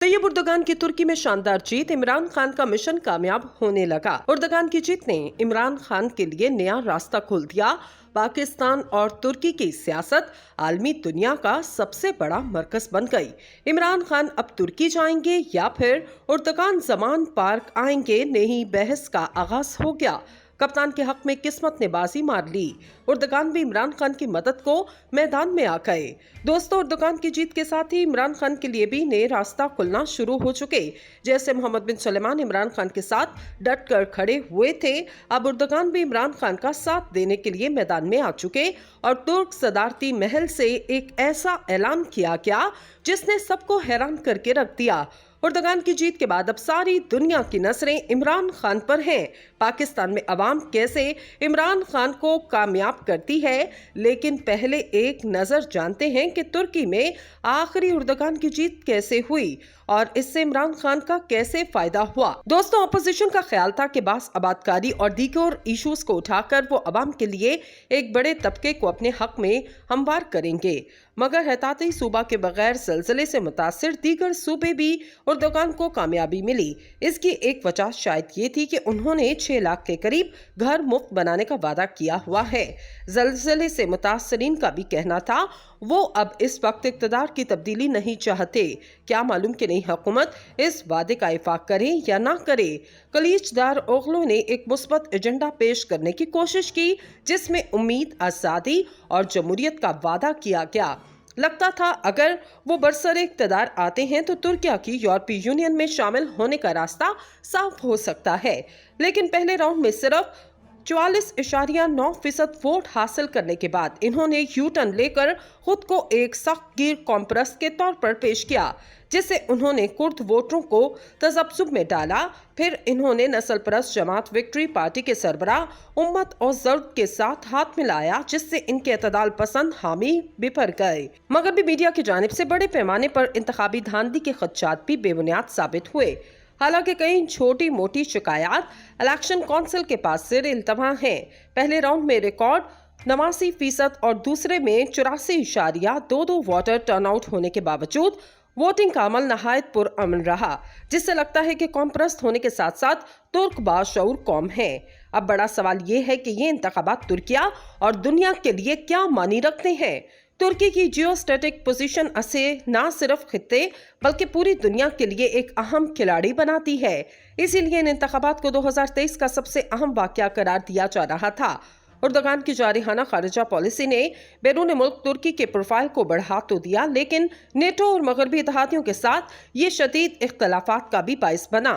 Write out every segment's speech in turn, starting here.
तैयब उर्दगान की तुर्की में शानदार जीत, इमरान खान का मिशन कामयाब होने लगा। उर्दगान की जीत ने इमरान खान के लिए नया रास्ता खोल दिया। पाकिस्तान और तुर्की की सियासत आलमी दुनिया का सबसे बड़ा मरकज बन गई। इमरान खान अब तुर्की जाएंगे या फिर उर्दगान जमान पार्क आएंगे, नई बहस का आगाज हो गया। कप्तान के हक में किस्मत ने बाजी मार ली। उर्दगान भी इमरान खान की मदद को मैदान में आ गए। दोस्तों, उर्दगान की जीत के साथ ही इमरान खान के लिए भी नए रास्ता खुलना शुरू हो चुके। जैसे मोहम्मद बिन सलमान इमरान खान के साथ डट कर खड़े हुए थे, अब उर्दगान भी इमरान खान का साथ देने के लिए मैदान में आ चुके और तुर्क सदारती महल से एक ऐसा ऐलान किया गया जिसने सबको हैरान करके रख दिया। उर्दगान की जीत के बाद अब सारी दुनिया की नजरें इमरान खान पर हैं। पाकिस्तान में अवाम कैसे इमरान खान को कामयाब करती है, लेकिन पहले एक नजर जानते हैं कि तुर्की में आखिरी उर्दगान की जीत कैसे हुई और इससे इमरान खान का कैसे फायदा हुआ। दोस्तों, अपोजिशन का ख्याल था कि बास आबादकारी और दीगर इश्यूज को उठाकर वो अवाम के लिए एक बड़े तबके को अपने हक में हमवार करेंगे, मगर हताती सूबा के बगैर ज़लज़ले से मुतासिर दीगर सूबे भी उर्दगान को कामयाबी मिली। इसकी एक वजह शायद ये थी कि उन्होंने 6 लाख के करीब घर मुफ्त बनाने का वादा किया हुआ है। ज़लज़ले से मुतासरीन का भी कहना था वो अब इस वक्त इक़्तिदार की तब्दीली नहीं चाहते। क्या मालूम कि नई हुकूमत इस वादे का इफ़ाक़ करे या ना करे। खलीजदार ओगलों ने एक मुस्बत एजेंडा पेश करने की कोशिश की जिसमें उम्मीद, आज़ादी और जमहूरियत का वादा किया गया। लगता था अगर वो बरसरे इक़्तिदार आते हैं तो तुर्की की यूरोपीय यूनियन में शामिल होने का रास्ता साफ हो सकता है, लेकिन पहले राउंड में सिर्फ 44.9% वोट हासिल करने के बाद इन्होंने यू टर्न लेकर खुद को एक सख्त गिर कॉम्प्रेस के तौर पर पेश किया, जिससे उन्होंने कुर्द वोटरों को तजब्जुब में डाला। फिर इन्होंने नस्ल परस्त जमात विक्ट्री पार्टी के सरबराह उम्मत और जर्द के साथ हाथ मिलाया, जिससे इनके अतदाल पसंद हामी बिफर गए। मगर भी मीडिया की जानिब से बड़े पैमाने पर इंतखाबी धांधली के खदशात भी बेबुनियाद साबित हुए। हालांकि कई छोटी मोटी शिकायत इलेक्शन कौंसिल के पास से इल्तवा हैं। पहले राउंड में रिकॉर्ड 89% और दूसरे में 84.22 वोटर टर्नआउट होने के बावजूद वोटिंग का अमल नहायत पुरअमन रहा, जिससे लगता है कि कौम परस्त होने के साथ साथ तुर्क बाशऊर कौम है। अब बड़ा सवाल ये है कि ये इंतखाबात तुर्किया और दुनिया के लिए क्या मानी रखते हैं। तुर्की की जियोस्टैटिक पोजीशन इसे न सिर्फ खित्ते बल्कि पूरी दुनिया के लिए एक अहम खिलाड़ी बनाती है। इसीलिए इन इंतखाबात को 2023 का सबसे अहम वाकया करार दिया जा रहा था। उर्दगान की जारिहाना खारिजा पॉलिसी ने बैरून मुल्क तुर्की के प्रोफाइल को बढ़ा तो दिया, लेकिन नेटो और मगरबी इत्तेहादियों के साथ ये शदीद इख्तलाफात का भी बाइस बना।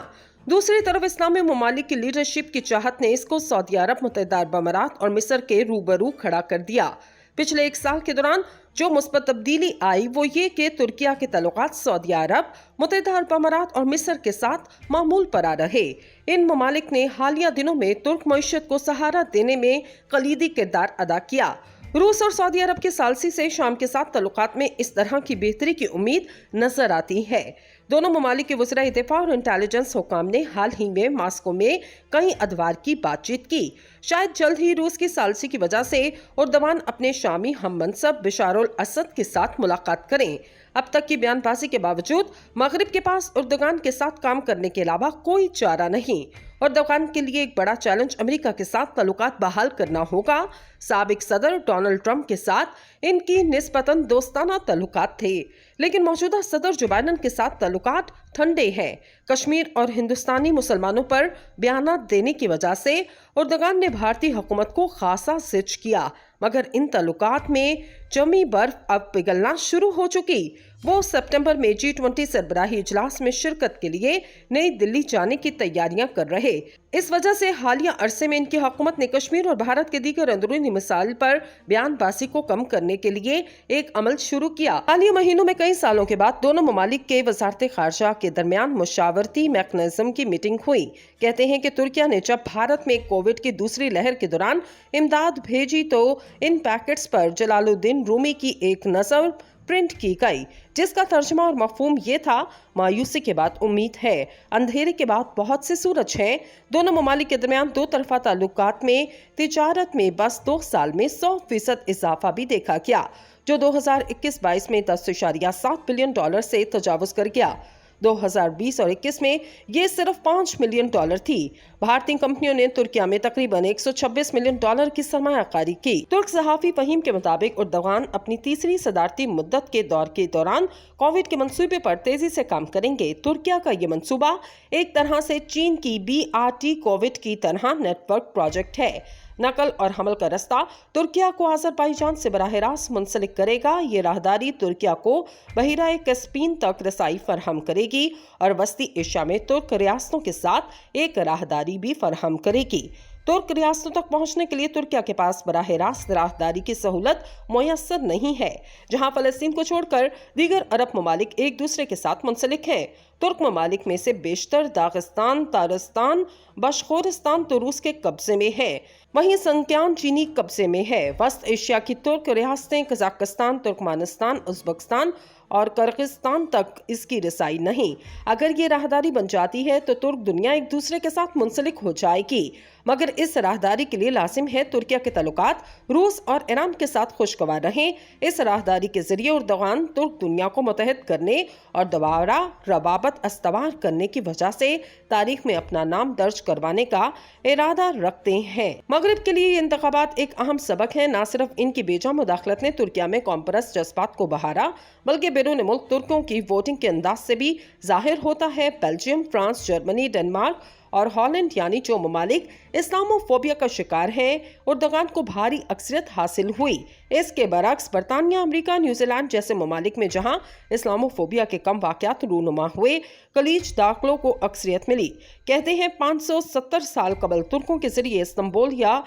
दूसरी तरफ इस्लामी ममालिक की लीडरशिप की चाहत ने इसको सऊदी अरब, मुत्तहिदा अरब अमारात और मिस्र के रूबरू खड़ा कर दिया। पिछले 1 साल के दौरान जो मुस्बत तब्दीली आई वो ये कि तुर्किया के तल्लुकात सऊदी अरब, मुत्तहिदा अरब अमारात और मिस्र के साथ मामूल पर आ रहे। इन ममालिक ने हालिया दिनों में तुर्क मईशत को सहारा देने में कलीदी किरदार अदा किया। रूस और सऊदी अरब के सालसी से शाम के साथ तल्लुकात में इस तरह की बेहतरी की उम्मीद नजर आती है। दोनों ममालिक के वज़ीर दिफा और इंटेलिजेंस हुकाम ने हाल ही में मास्को में कई अदवार की बातचीत की। शायद जल्द ही रूस की सालसी की वजह से उर्दवान अपने शामी हम मनसब बशारुल असद के साथ मुलाकात करें। अब तक की बयानबाजी के बावजूद मगरिब के पास उर्दगान के साथ काम करने के अलावा कोई चारा नहीं। उर्दगान के लिए एक बड़ा चैलेंज अमेरिका के साथ ताल्लुकात बहाल करना होगा। साबिक सदर डोनाल्ड ट्रंप के साथ इनकी निस्बतन दोस्ताना ताल्लुकात थे, लेकिन मौजूदा सदर जो बाइडन के साथ ताल्लुकात ठंडे हैं। कश्मीर और हिंदुस्तानी मुसलमानों पर बयानात देने की वजह से उर्दगान ने भारतीय हुकूमत को खासा जिच किया, मगर इन ताल्लुकात में जमी बर्फ अब पिघलना शुरू हो चुकी। वो सितंबर में G20 सरबराही इजलास में शिरकत के लिए नई दिल्ली जाने की तैयारियां कर रहे। इस वजह से हालिया अरसे में इनकी हुकूमत ने कश्मीर और भारत के दीगर अंदरूनी मसाइल पर बयानबाजी को कम करने के लिए एक अमल शुरू किया। हालिया महीनों में कई सालों के बाद दोनों ममालिक के वजारत खारजा के दरमियान मुशावरती मैकेनिज्म की मीटिंग हुई। कहते हैं कि तुर्किया ने जब भारत में कोविड की दूसरी लहर के दौरान इमदाद भेजी तो इन पैकेट्स पर जलालुद्दीन रूमी की एक नज़र प्रिंट की गई, जिसका तर्जुमा और मफहूम ये था, मायूसी के बाद उम्मीद है, अंधेरे के बाद बहुत से सूरज हैं। दोनों ममालिक के दरमियान दो तरफा ताल्लुकात में तिजारत में बस 2 साल में 100% इजाफा भी देखा गया, जो 2021-22 में $10.7 बिलियन से तजावुज कर गया। 2020 और 21 में ये सिर्फ $5 मिलियन थी। भारतीय कंपनियों ने तुर्किया में तकरीबन $126 मिलियन की सरमायाकारी की। तुर्क सहाफी फहीम के मुताबिक उर्दगान अपनी तीसरी सदारती मुद्दत के दौर के दौरान कोविड के मंसूबे पर तेजी से काम करेंगे। तुर्किया का ये मंसूबा एक तरह से चीन की BRT कोविड की तरह नेटवर्क प्रोजेक्ट है। नकल और हमल का रास्ता तुर्किया को अजरबैजान से बराह रास्त मुंसलिक करेगा। ये राहदारी तुर्किया को बहिराए कैस्पियन तक रसाई फराहम करेगी और वस्ती एशिया में तुर्क रियासतों के साथ एक राहदारी भी फराहम करेगी। तुर्क रियासतों तक पहुंचने के लिए तुर्किया के पास बराह रास्त राहदारी की सहूलत मुयस्सर नहीं है, जहां फलस्तीन को छोड़कर दीगर अरब ममालिक एक दूसरे के साथ मुंसलिक हैं। तुर्क ममालिक में से बेशतर दागिस्तान, तारिस्तान, बशखोरिस्तान तो रूस के कब्जे में है, वहीं संक्यान चीनी कब्जे में है। वस्त एशिया की तुर्क रियासतें कजाकिस्तान, तुर्कमानिस्तान, उज़्बेकिस्तान और किर्गिस्तान तक इसकी रसाई नहीं। अगर ये राहदारी बन जाती है तो तुर्क दुनिया एक दूसरे के साथ मुंसलिक हो जाएगी, मगर इस राहदारी के लिए लाजिम है तुर्किया के ताल्लुकात रूस और ईरान के साथ खुशगवार रहें। इस राहदारी के जरिए उर्दगान तुर्क दुनिया को मुत्तहिद करने और दोबारा रबाबत अस्तवार करने की वजह से तारीख में अपना नाम दर्ज करवाने का इरादा रखते हैं। मगरिब के लिए ये इंतखाबात एक अहम सबक है। न सिर्फ इनकी बेजा मुदाखलत ने तुर्किया में कॉम्परस जज्बात को बहारा, बल्कि बैरून मुल्क तुर्कों की वोटिंग के अंदाज से भी जाहिर होता है। बेल्जियम, फ्रांस, जर्मनी, डेनमार्क और हॉलैंड यानी जो ममालिक इस्लामोफोबिया का शिकार हैं, उर्दगान को भारी अक्सरियत हासिल हुई। इसके बरक्स बरतानिया, अमेरिका, न्यूजीलैंड जैसे ममालिक में जहां इस्लामोफोबिया के कम वाक़यात रूनुमा हुए, खलीज दाखिलों को अक्सरियत मिली। कहते हैं 570 साल कबल तुर्कों के जरिए इस्तांबुल या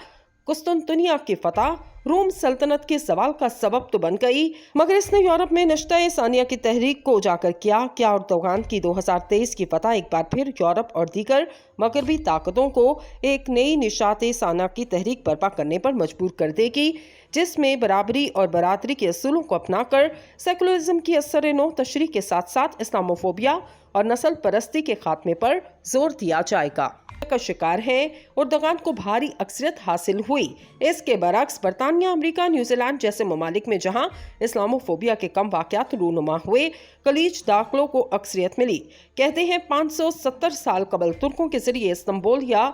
कुस्तुनतुनिया की फतह रोम सल्तनत के सवाल का सबब तो बन गई, मगर इसने यूरोप में नश्ता-ए सानिया की तहरीक को उजागर किया। क्या उर्दगान की 2023 की फतह एक बार फिर यूरोप और दीगर मगरबी ताकतों को एक नई निशात-ए साना की तहरीक बर्पा करने पर मजबूर कर देगी, जिसमें बराबरी और बरादरी के असूलों को अपनाकर सेकुलरिज्म की असर-ए-नौ तशरीह के साथ साथ इस्लामोफोबिया और नस्ल परस्ती के खात्मे पर जोर दिया जाएगा का शिकार है। उर्दगान को भारी अक्सरियत हासिल हुई। इसके बरक्स बरतानिया, अमेरिका, न्यूजीलैंड जैसे ममालिक में जहां इस्लामोफोबिया के कम वाक़यात रूनुमा हुए, खलीज दाखिलों को अक्सरियत मिली। कहते हैं 570 साल कबल तुर्कों के जरिए इस्तांबुल या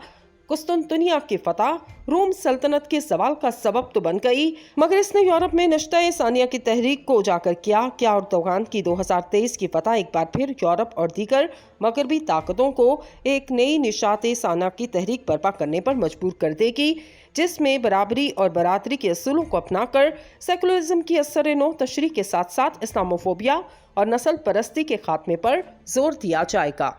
कुस्तुनतुनिया की फतह रोम सल्तनत के सवाल का सबब तो बन गई, मगर इसने यूरोप में नश्ता-ए सानिया की तहरीक को उजागर किया। क्या उर्दगान की 2023 की फतह एक बार फिर यूरोप और दीगर मगरबी ताकतों को एक नई निशात-ए साना की तहरीक बर्पा करने पर मजबूर कर देगी, जिसमें बराबरी और बरादरी के असूलों को अपनाकर सेकुलरिज्म की असर-ए-नौ तशरीह के साथ साथ इस्लामोफोबिया और नस्ल परस्ती के खात्मे पर जोर दिया जाएगा।